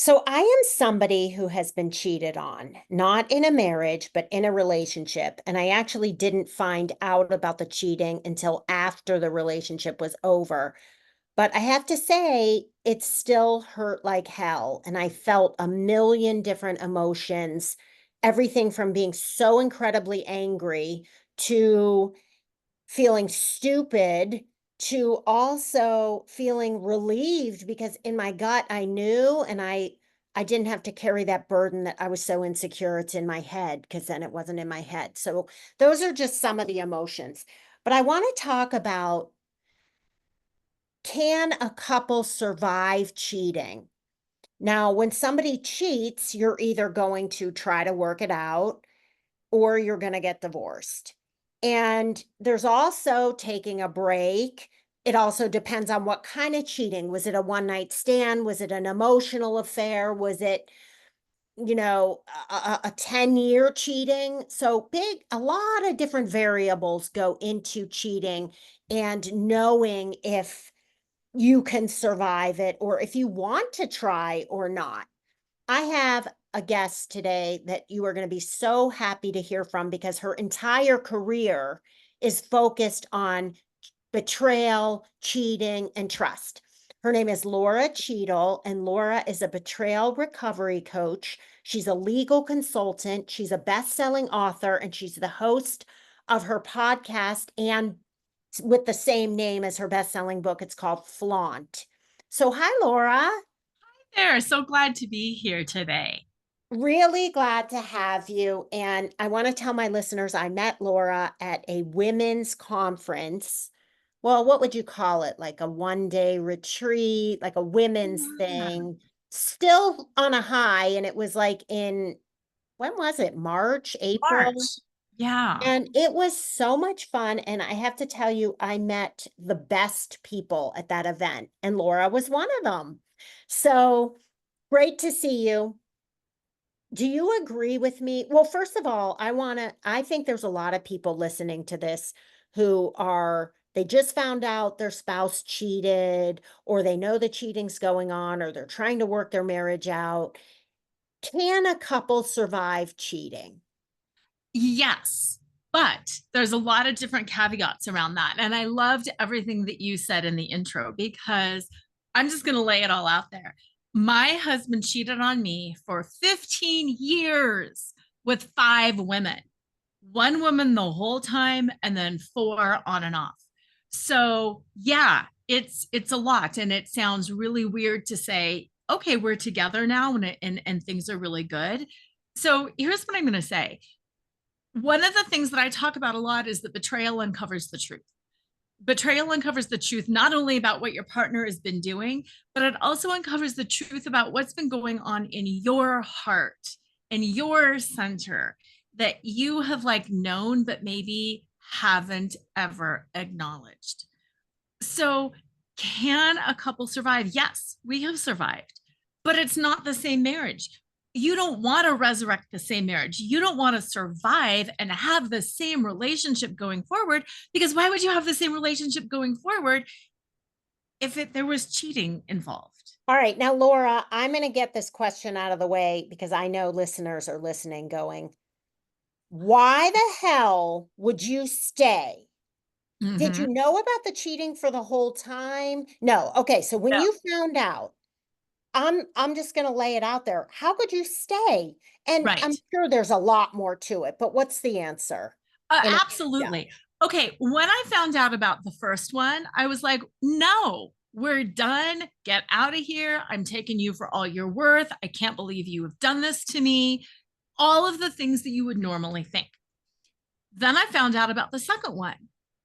So I am somebody who has been cheated on, not in a marriage, but in a relationship. And I actually didn't find out about the cheating until after the relationship was over. But I have to say, it still hurt like hell. And I felt a million different emotions, everything from being so incredibly angry to feeling stupid to also feeling relieved because in my gut I knew and I didn't have to carry that burden that I was so insecure it's in my head because then it wasn't in my head. So those are just some of the emotions. But I want to talk about, can a couple survive cheating? Now, when somebody cheats, you're either going to try to work it out or you're going to get divorced. And there's also taking a break. It also depends on what kind of cheating. Was it a one night stand? Was it an emotional affair? Was it, a 10-year cheating? So a lot of different variables go into cheating and knowing if you can survive it or if you want to try or not. I have a guest today that you are going to be so happy to hear from because her entire career is focused on betrayal, cheating, and trust. Her name is Lora Cheadle, and Lora is a betrayal recovery coach. She's a legal consultant, she's a best-selling author, and she's the host of her podcast and with the same name as her best-selling book. It's called Flaunt. So, hi, Laura. There, so glad to be here today. Really glad to have you. And I want to tell my listeners I met Laura at a women's conference. Well, what would you call it? Like a 1 day retreat, like a women's Yeah. thing, still on a high. And it was like when was it? March, April? March. Yeah. And it was so much fun. And I have to tell you, I met the best people at that event, and Laura was one of them. So great to see you. Do you agree with me? Well, first of all, I think there's a lot of people listening to this they just found out their spouse cheated, or they know the cheating's going on, or they're trying to work their marriage out. Can a couple survive cheating? Yes. But there's a lot of different caveats around that. And I loved everything that you said in the intro because I'm just going to lay it all out there. My husband cheated on me for 15 years with five women, one woman the whole time, and then four on and off. So, yeah, it's a lot. And it sounds really weird to say, okay, we're together now and things are really good. So, here's what I'm going to say. One of the things that I talk about a lot is that betrayal uncovers the truth. Betrayal uncovers the truth not only about what your partner has been doing, but it also uncovers the truth about what's been going on in your heart and your center that you have like known, but maybe haven't ever acknowledged. So, can a couple survive? Yes, we have survived, but it's not the same marriage. You don't want to resurrect the same marriage. You don't want to survive and have the same relationship going forward because why would you have the same relationship going forward if there was cheating involved? All right. Now, Laura, I'm going to get this question out of the way because I know listeners are listening going, why the hell would you stay? Did you Mm-hmm. know about the cheating for the whole time? No. Okay, so when No. you found out, I'm just going to lay it out there. How could you stay? And I'm Right. sure there's a lot more to it, but what's the answer? In a nutshell. Absolutely. Okay. When I found out about the first one, I was like, no, we're done. Get out of here. I'm taking you for all you're worth. I can't believe you have done this to me. All of the things that you would normally think. Then I found out about the second one.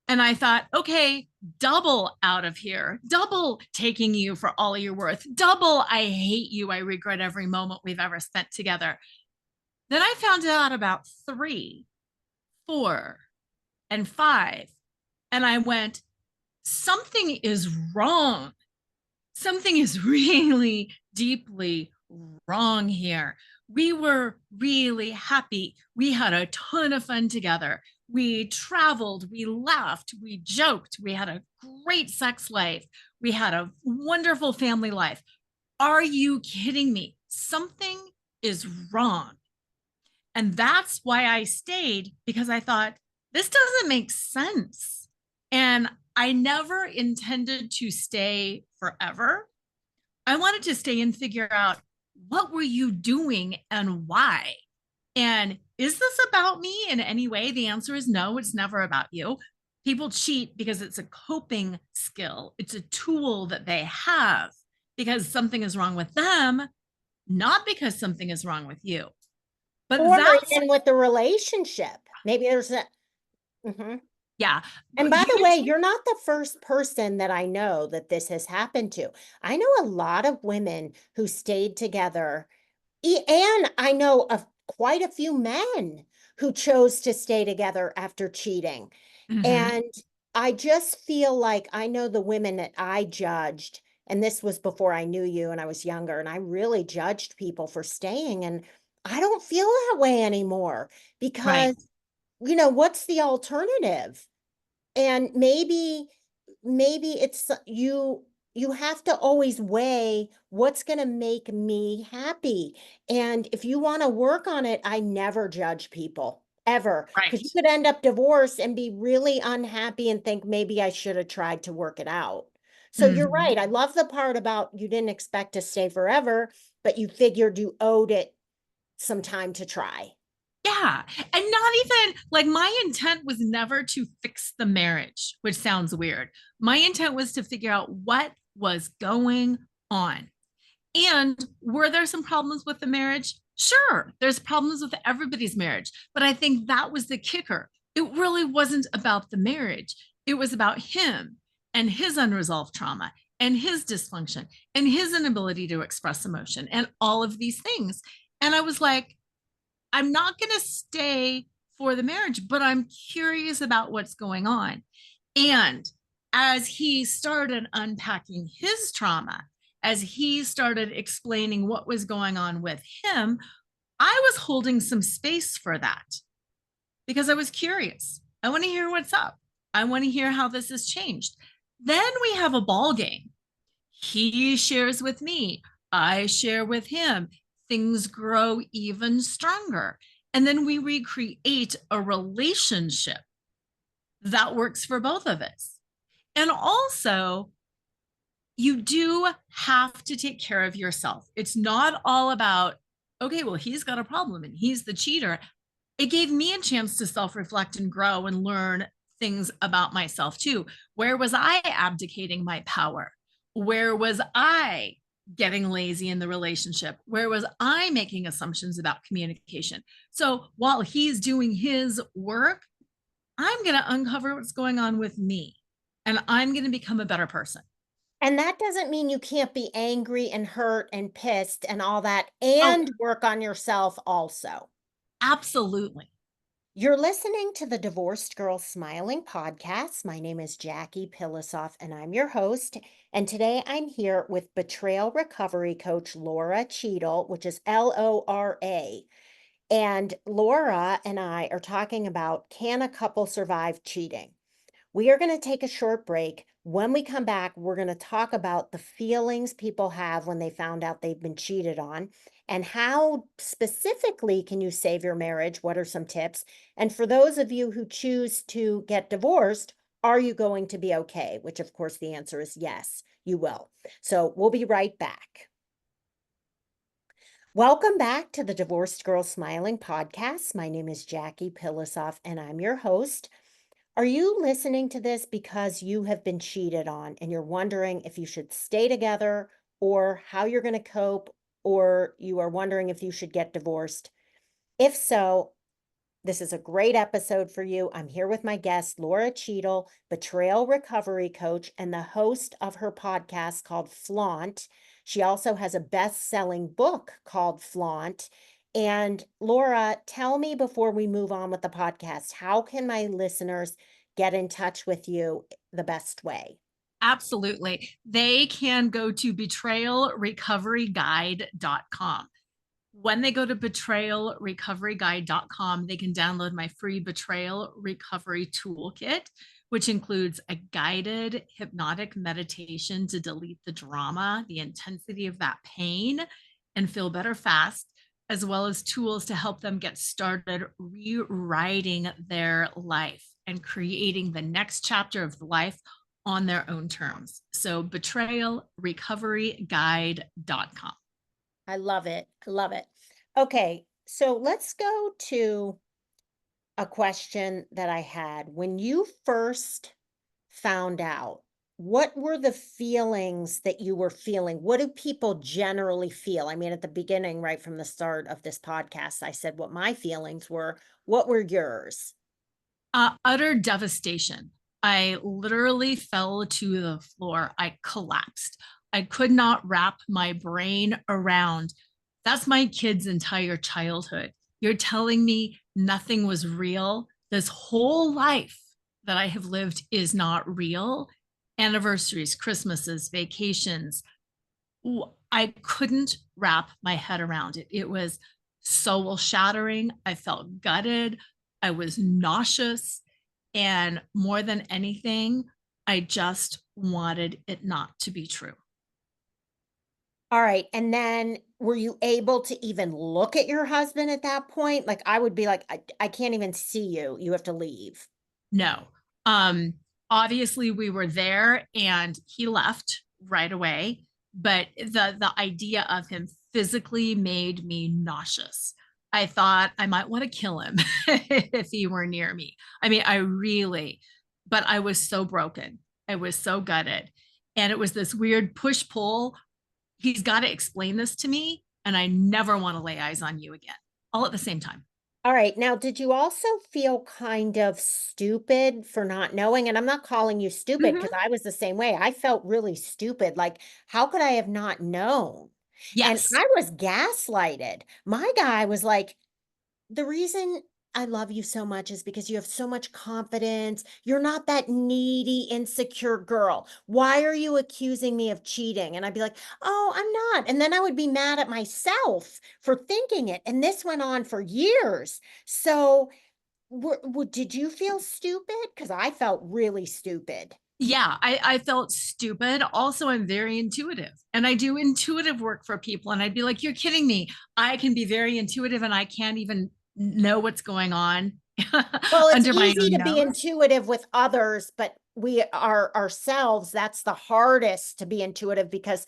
And I thought, okay, double out of here, double taking you for all you're worth, double I hate you. I regret every moment we've ever spent together. Then I found out about three, four, and five. And I went, something is wrong. Something is really deeply wrong here. We were really happy. We had a ton of fun together. We traveled, we laughed, we joked, we had a great sex life, we had a wonderful family life. Are you kidding me? something is wrong. And that's why I stayed, because I thought, this doesn't make sense. And I never intended to stay forever. I wanted to stay and figure out, what were you doing and why? And is this about me in any way? The answer is no, it's never about you. People cheat because it's a coping skill, it's a tool that they have because something is wrong with them, not because something is wrong with you. But Or that's, even with the relationship. Maybe there's a mhm. yeah, And but by you the can way, cheat. you're not the first person that I know that this has happened to. I know a lot of women who stayed together, and I know of quite a few men who chose to stay together after cheating. Mhm. And I just feel like I know the women that I judged, and this was before I knew you and I was younger, and I really judged people for staying. And I don't feel that way anymore Right, because, what's the alternative? And maybe it's you have to always weigh what's going to make me happy. And if you want to work on it, I never judge people ever, because you right. could end up divorced and be really unhappy and think maybe I should have tried to work it out. So you're Mhm. right. I love the part about you didn't expect to stay forever, but you figured you owed it some time to try. Yeah. And not even like, my intent was never to fix the marriage, which sounds weird. My intent was to figure out what was going on. And were there some problems with the marriage? Sure, there's problems with everybody's marriage. But I think that was the kicker. It really wasn't about the marriage, it was about him and his unresolved trauma and his dysfunction and his inability to express emotion and all of these things. And I was like, I'm not going to stay for the marriage, but I'm curious about what's going on. And as he started unpacking his trauma, as he started explaining what was going on with him, I was holding some space for that because I was curious. I want to hear what's up. I want to hear how this has changed. Then we have a ball game. He shares with me, I share with him. Things grow even stronger. And then we recreate a relationship that works for both of us. And also, you do have to take care of yourself. It's not all about, okay, well, he's got a problem and he's the cheater. It gave me a chance to self reflect and grow and learn things about myself too. Where was I abdicating my power? Where was I getting lazy in the relationship? Where was I making assumptions about communication? So while he's doing his work, I'm going to uncover what's going on with me and I'm going to become a better person. And that doesn't mean you can't be angry and hurt and pissed and all that Oh, and work on yourself also. absolutely. You're listening to the Divorced Girl Smiling podcast. My name is Jackie Pilosoff and I'm your host. And today I'm here with Betrayal Recovery Coach Lora Cheadle, which is Lora. And Laura and I are talking about, can a couple survive cheating? We are going to take a short break. When we come back, we're going to talk about the feelings people have when they found out they've been cheated on and how specifically can you save your marriage? What are some tips? And for those of you who choose to get divorced, are you going to be okay? Which, of course, the answer is yes, you will. So we'll be right back. Welcome back to the Divorced Girl Smiling podcast. My name is Jackie Pilosoff, and I'm your host. Are you listening to this because you have been cheated on and you're wondering if you should stay together or how you're going to cope, or you are wondering if you should get divorced? If so, this is a great episode for you. I'm here with my guest, Lora Cheadle, Betrayal Recovery Coach, and the host of her podcast called Flaunt. She also has a best-selling book called Flaunt. And Laura, tell me before we move on with the podcast, how can my listeners get in touch with you the best way? Absolutely. They can go to betrayalrecoveryguide.com. When they go to betrayalrecoveryguide.com, they can download my free betrayal recovery toolkit, which includes a guided hypnotic meditation to delete the drama, the intensity of that pain, and feel better fast, as well as tools to help them get started rewriting their life and creating the next chapter of life on their own terms. So, betrayalrecoveryguide.com. I love it. I love it. Okay, so let's go to a question that I had. When you first found out, what were the feelings that you were feeling? What do people generally feel? I mean, at the beginning, right from the start of this podcast, I said what my feelings were. What were yours? Utter devastation. I literally fell to the floor. I collapsed. I could not wrap my brain around. That's my kid's entire childhood. You're telling me nothing was real? This whole life that I have lived is not real. Anniversaries, Christmases, vacations. I couldn't wrap my head around it. It was soul shattering. I felt gutted. I was nauseous. And more than anything, I just wanted it not to be true. All right. And then were you able to even look at your husband at that point? Like, I would be like, I can't even see you. You have to leave. No. Um, Obviously we were there and he left right away, but the idea of him physically made me nauseous. I thought I might want to kill him if he were near me. I mean, I really, but I was so broken. I was so gutted. And it was this weird push pull. He's got to explain this to me, and I never want to lay eyes on you again, all at the same time. All right. Now, did you also feel kind of stupid for not knowing? And I'm not calling you stupid because Mhm. I was the same way. I felt really stupid. Like, how could I have not known? And Yes. I was gaslighted. My guy was like, the reason I love you so much is because you have so much confidence. You're not that needy, insecure girl. Why are you accusing me of cheating? And I'd be like, oh, I'm not. And then I would be mad at myself for thinking it. And this went on for years. So, did you feel stupid? Because I felt really stupid. Yeah, I felt stupid. Also, I'm very intuitive and I do intuitive work for people. And I'd be like, you're kidding me. I can be very intuitive and I can't even know what's going on Well, it's under my easy own to be nose. intuitive with others, but we are ourselves, that's the hardest to be intuitive because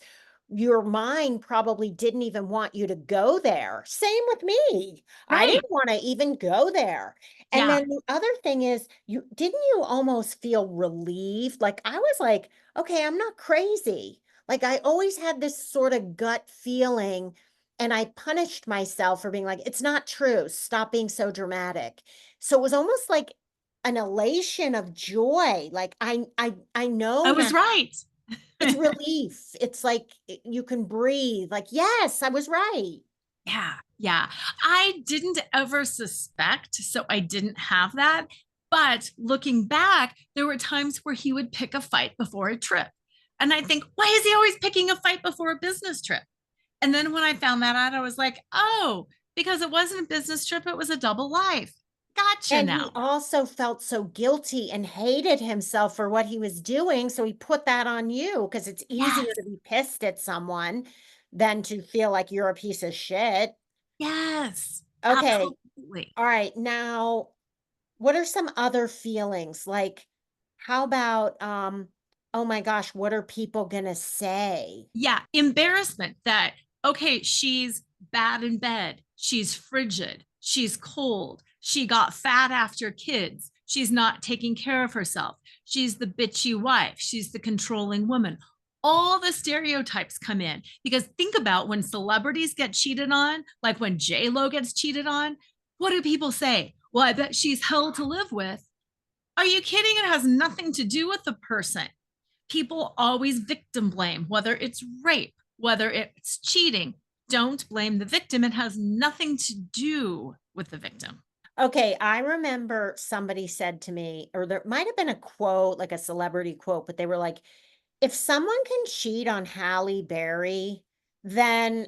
your mind probably didn't even want you to go there. Same with me. I Right. didn't want to even go there. And Yeah. then the other thing is, you didn't you almost feel relieved? Like I was like, okay, I'm not crazy. Like I always had this sort of gut feeling and I punished myself for being like, it's not true. Stop being so dramatic. So it was almost like an elation of joy, like, I know I now was right. it's relief, it's like, you can breathe, like, "Yes, I was right." Yeah, yeah. I didn't ever suspect, so I didn't have that. But looking back, there were times where he would pick a fight before a trip. And I think, why is he always picking a fight before a business trip? And then when I found that out, I was like, oh, because it wasn't a business trip, it was a double life. Gotcha And he now. also felt so guilty and hated himself for what he was doing, so he put that on you because it's easier Yes, to be pissed at someone than to feel like you're a piece of shit. yes, Okay, absolutely. alright, now what are some other feelings? Like, how about, oh my gosh, what are people gonna say? Yeah, embarrassment that, okay, she's bad in bed, she's frigid, she's cold, she got fat after kids, she's not taking care of herself, she's the bitchy wife, she's the controlling woman. All the stereotypes come in because think about when celebrities get cheated on, like when J Lo gets cheated on, what do people say? Well, I bet she's hell to live with. Are you kidding? It has nothing to do with the person. People always victim blame, whether it's rape, whether it's cheating. Don't blame the victim. It has nothing to do with the victim. Okay, I remember somebody said to me, or there might have been a quote, like a celebrity quote, but they were like, if someone can cheat on Halle Berry, then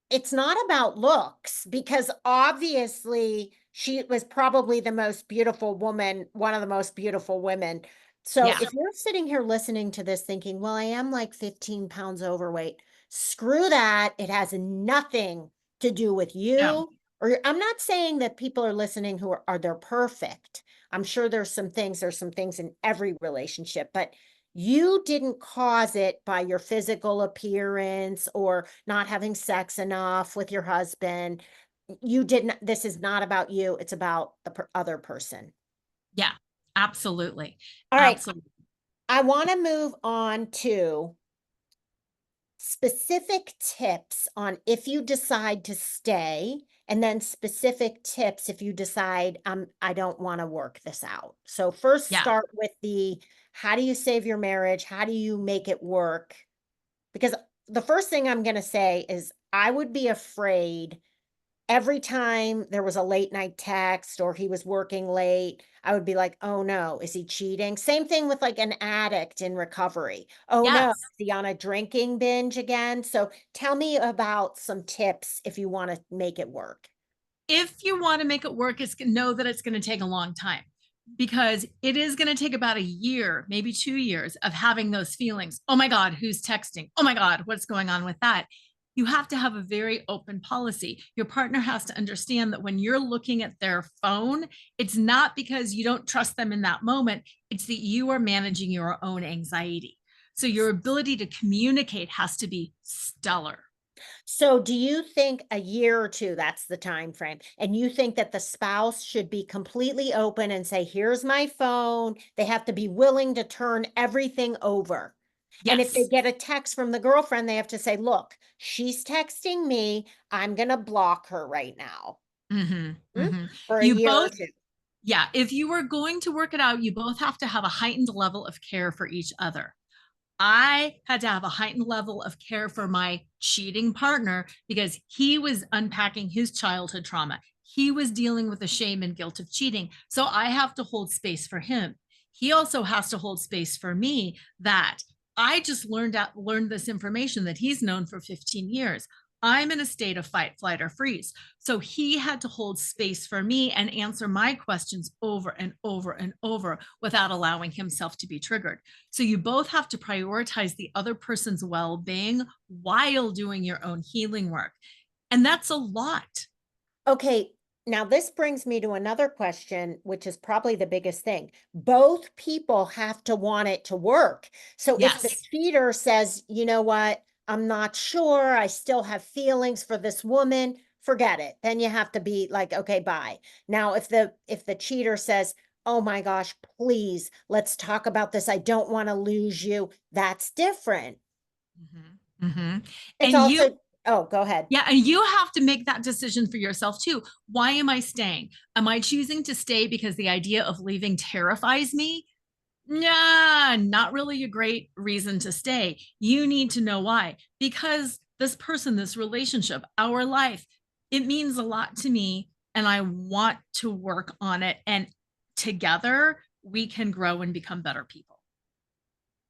it's not about looks because obviously she was probably the most beautiful woman, one of the most beautiful women. So Yeah. if you're sitting here listening to this thinking, well, I am like 15 pounds overweight. Screw that. It has nothing to do with No. you. Or I'm not saying that people are listening who are they're perfect. I'm sure there's some things in every relationship, but you didn't cause it by your physical appearance or not having sex enough with your husband. You didn't, this is not about you. It's about the other person. Yeah, absolutely. All right. Absolutely. I want to move on to specific tips on if you decide to stay, and then specific tips if you decide, I don't want to work this out. So first Yeah. start with the, how do you save your marriage? How do you make it work? Because the first thing I'm going to say is I would be afraid every time there was a late night text or he was working late, I would be like, "Oh no, is he cheating?" Same thing with like an addict in recovery. "Oh no, is Yes. he on a drinking binge again?" So tell me about some tips if you want to make it work. If you want to make it work, know that it's going to take a long time because it is going to take about a year, maybe 2 years of having those feelings. Oh my God, who's texting? Oh my God, what's going on with that? You have to have a very open policy. Your partner has to understand that when you're looking at their phone, it's not because you don't trust them in that moment, it's that you are managing your own anxiety. So your ability to communicate has to be stellar. So do you think a year or 2, that's the time frame, and you think that the spouse should be completely open and say, "Here's my phone." They have to be willing to turn everything over. And if they Yes. get a text from the girlfriend, they have to say, "Look, she's texting me. I'm gonna block her right now." Mhm, Mm? mhm. For a You year or both 2. Yeah, if you were going to work it out, you both have to have a heightened level of care for each other. I had to have a heightened level of care for my cheating partner because he was unpacking his childhood trauma. He was dealing with the shame and guilt of cheating. So I have to hold space for him. He also has to hold space for me that I just learned this information that he's known for 15 years. I'm in a state of fight, flight, or freeze. So he had to hold space for me and answer my questions over and over and over without allowing himself to be triggered. So you both have to prioritize the other person's well being while doing your own healing work. And that's a lot. Okay, now this brings me to another question, which is probably the biggest thing. Both people have to want it to work. So if the Yes. cheater says, "You know what? I'm not sure. I still have feelings for this woman," forget it. Then you have to be like, "Okay, bye." Now, if the cheater says, "Oh my gosh, please, let's talk about this. I don't want to lose you." That's different. Mhm, mhm. It's And you also, oh, go ahead. Yeah, and you have to make that decision for yourself too. Why am I staying? Am I choosing to stay because the idea of leaving terrifies me? Nah, not really a great reason to stay. You need to know why. Because this person, this relationship, our life, it means a lot to me and I want to work on it. And together we can grow and become better people.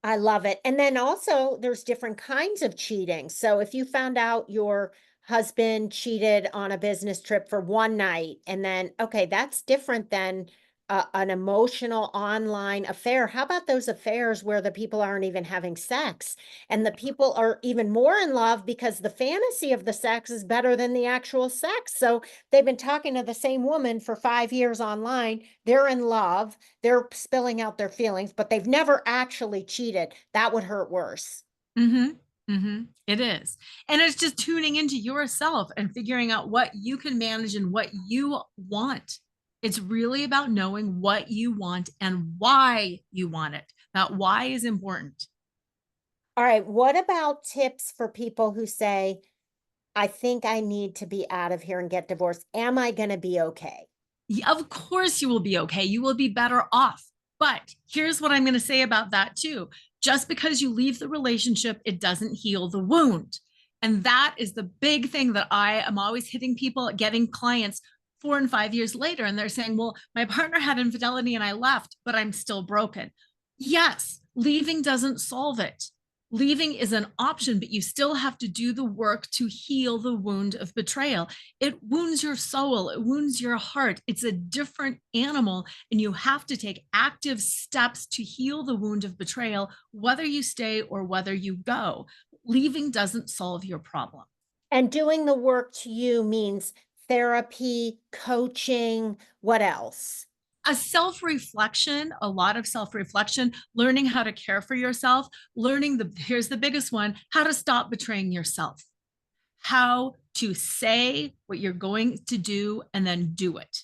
I love it. And then also there's different kinds of cheating. So if you found out your husband cheated on a business trip for one night and then okay, that's different than an emotional online affair. How about those affairs where the people aren't even having sex and the people are even more in love because the fantasy of the sex is better than the actual sex. So they've been talking to the same woman for 5 years online. They're in love, they're spilling out their feelings, but they've never actually cheated. That would hurt worse. Mhm. Mhm. It is. And it's just tuning into yourself and figuring out what you can manage and what you want. It's really about knowing what you want and why you want it. That why is important. All right, what about tips for people who say, "I think I need to be out of here and get divorced. Am I gonna be okay?" Of course, you will be okay. You will be better off. But here's what I'm going to say about that too. Just because you leave the relationship, it doesn't heal the wound. And that is the big thing that I am always hitting people, getting clients 4 and 5 years later. And they're saying, well, my partner had infidelity and I left, but I'm still broken. Yes, leaving doesn't solve it. Leaving is an option, but you still have to do the work to heal the wound of betrayal. It wounds your soul, it wounds your heart. It's a different animal, and you have to take active steps to heal the wound of betrayal, whether you stay or whether you go. Leaving doesn't solve your problem. And doing the work to you means therapy, coaching, what else? A self reflection, a lot of self reflection, learning how to care for yourself, learning here's the biggest one, how to stop betraying yourself, how to say what you're going to do and then do it,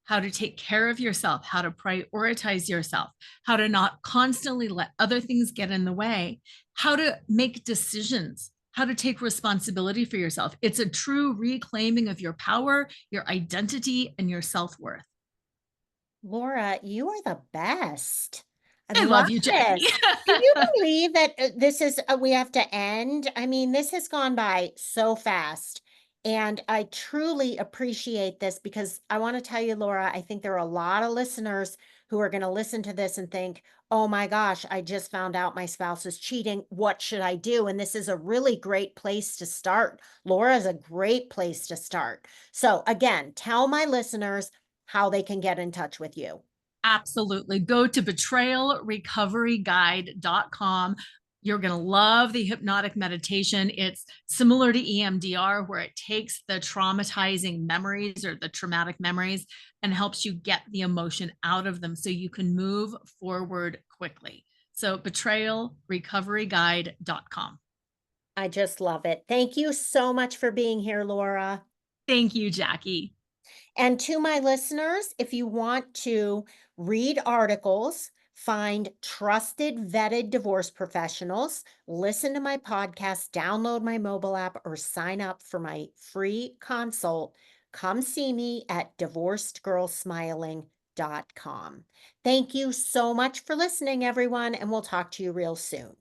how to take care of yourself, how to prioritize yourself, how to not constantly let other things get in the way, how to make decisions, how to take responsibility for yourself. It's a true reclaiming of your power, your identity, and your self worth. Laura, you are the best. I I love love you, Jackie. this. Can you believe that this is we have to end? I mean, this has gone by so fast. And I truly appreciate this because I want to tell you, Laura, I think there are a lot of listeners who are going to listen to this and think, oh my gosh, I just found out my spouse is cheating. What should I do? And this is a really great place to start. Laura is a great place to start. So, again, tell my listeners how they can get in touch with you. Absolutely. Go to betrayalrecoveryguide.com. You're going to love the hypnotic meditation. It's similar to EMDR, where it takes the traumatizing memories or the traumatic memories and helps you get the emotion out of them so you can move forward quickly. So, betrayalrecoveryguide.com. I just love it. Thank you so much for being here, Laura. Thank you, Jackie. And to my listeners, if you want to read articles, find trusted, vetted divorce professionals, listen to my podcast, download my mobile app, or sign up for my free consult, come see me at divorcedgirlsmiling.com. Thank you so much for listening, everyone, and we'll talk to you real soon.